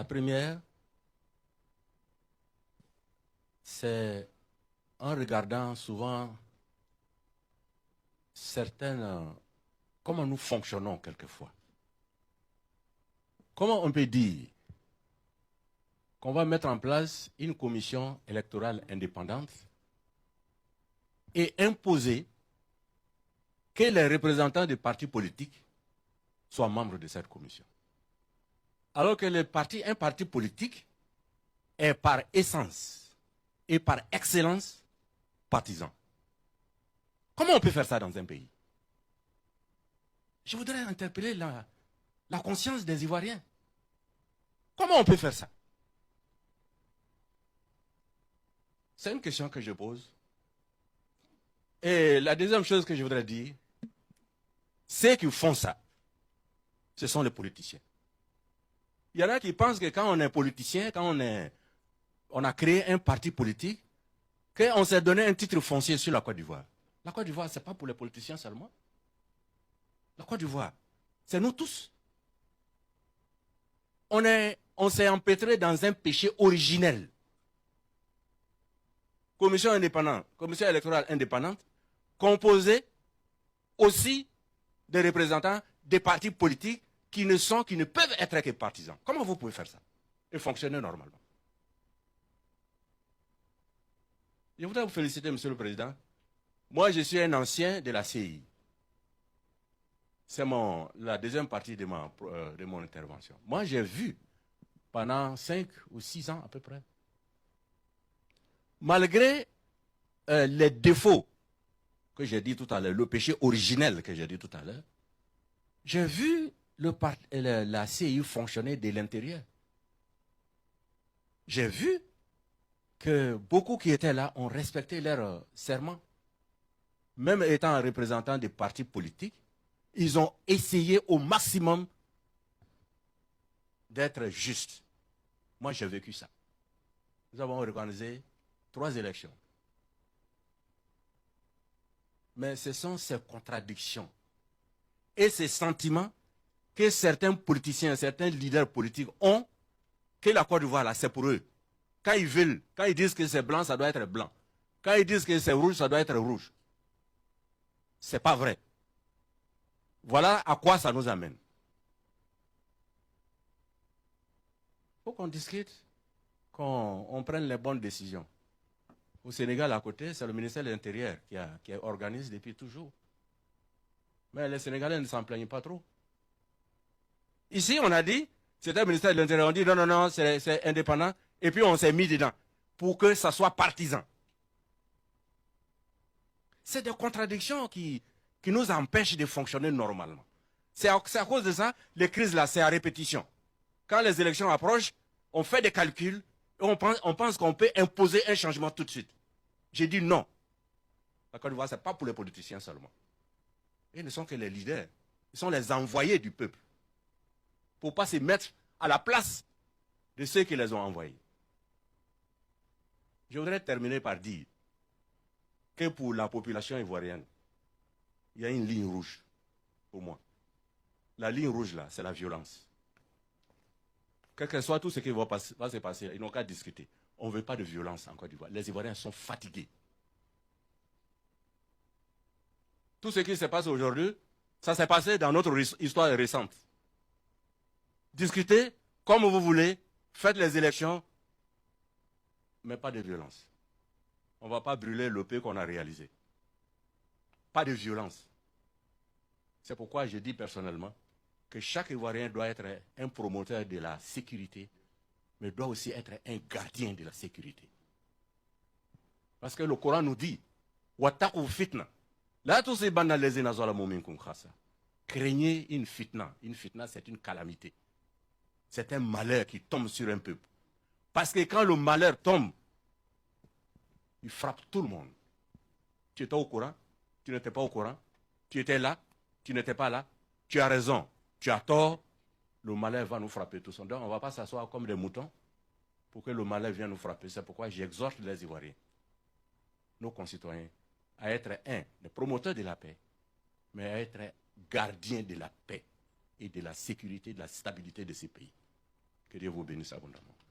La première, c'est en regardant souvent comment nous fonctionnons quelquefois. Comment on peut dire qu'on va mettre en place une commission électorale indépendante et imposer que les représentants des partis politiques soient membres de cette commission. Alors que un parti politique est par essence et par excellence partisan. Comment on peut faire ça dans un pays? Je voudrais interpeller la conscience des Ivoiriens. Comment on peut faire ça? C'est une question que je pose. Et la deuxième chose que je voudrais dire, ceux qui font ça, ce sont les politiciens. Il y en a qui pensent que quand on est politicien, quand on a créé un parti politique, qu'on s'est donné un titre foncier sur la Côte d'Ivoire. La Côte d'Ivoire, ce n'est pas pour les politiciens seulement. La Côte d'Ivoire, c'est nous tous. On s'est empêtré dans un péché originel. Commission électorale indépendante, composée aussi des représentants des partis politiques qui ne peuvent être que partisans. Comment vous pouvez faire ça et fonctionner normalement? Je voudrais vous féliciter, Monsieur le Président. Moi, je suis un ancien de la CI. C'est la deuxième partie de mon intervention. Moi, j'ai vu pendant 5 ou 6 ans à peu près, malgré les défauts que j'ai dit tout à l'heure, le péché originel que j'ai dit tout à l'heure, j'ai vu la CI fonctionner de l'intérieur. J'ai vu que beaucoup qui étaient là ont respecté leur serment. Même étant représentants des partis politiques, ils ont essayé au maximum d'être justes. Moi, j'ai vécu ça. Nous avons organisé 3 élections. Mais ce sont ces contradictions et ces sentiments que certains politiciens, certains leaders politiques ont, que la Côte d'Ivoire, là, c'est pour eux. Quand ils disent que c'est blanc, ça doit être blanc. Quand ils disent que c'est rouge, ça doit être rouge. C'est pas vrai. Voilà à quoi ça nous amène. Il faut qu'on discute, qu'on prenne les bonnes décisions. Au Sénégal, à côté, c'est le ministère de l'Intérieur qui organise depuis toujours. Mais les Sénégalais ne s'en plaignent pas trop. Ici, on a dit, c'était le ministère de l'Intérieur, on dit non, c'est indépendant, et puis on s'est mis dedans, pour que ça soit partisan. C'est des contradictions qui nous empêchent de fonctionner normalement. C'est à cause de ça, les crises là, c'est à répétition. Quand les élections approchent, on fait des calculs, et on pense qu'on peut imposer un changement tout de suite. J'ai dit non. La Côte d'Ivoire, ce n'est pas pour les politiciens seulement. Ils ne sont que les leaders. Ils sont les envoyés du peuple. Pour ne pas se mettre à la place de ceux qui les ont envoyés. Je voudrais terminer par dire que pour la population ivoirienne, il y a une ligne rouge pour moi. La ligne rouge là, c'est la violence. Quel que soit tout ce qui va se passer, ils n'ont qu'à discuter. On ne veut pas de violence en Côte d'Ivoire. Les Ivoiriens sont fatigués. Tout ce qui se passe aujourd'hui, ça s'est passé dans notre histoire récente. Discutez comme vous voulez, faites les élections, mais pas de violence. On ne va pas brûler le pays qu'on a réalisé. Pas de violence. C'est pourquoi je dis personnellement que chaque Ivoirien doit être un promoteur de la sécurité, mais doit aussi être un gardien de la sécurité. Parce que le Coran nous dit, Wataku fitna. Là, tous ces banalisés n'azola mominkum khasa. Craignez une fitna. Une fitna, c'est une calamité. C'est un malheur qui tombe sur un peuple. Parce que quand le malheur tombe, il frappe tout le monde. Tu étais au courant, tu n'étais pas au courant, tu étais là, tu n'étais pas là, tu as raison, tu as tort, le malheur va nous frapper tous. Donc on ne va pas s'asseoir comme des moutons pour que le malheur vienne nous frapper. C'est pourquoi j'exhorte les Ivoiriens, nos concitoyens, à être des promoteurs de la paix, mais à être gardiens de la paix et de la sécurité, de la stabilité de ces pays. Que Dieu vous bénisse abondamment.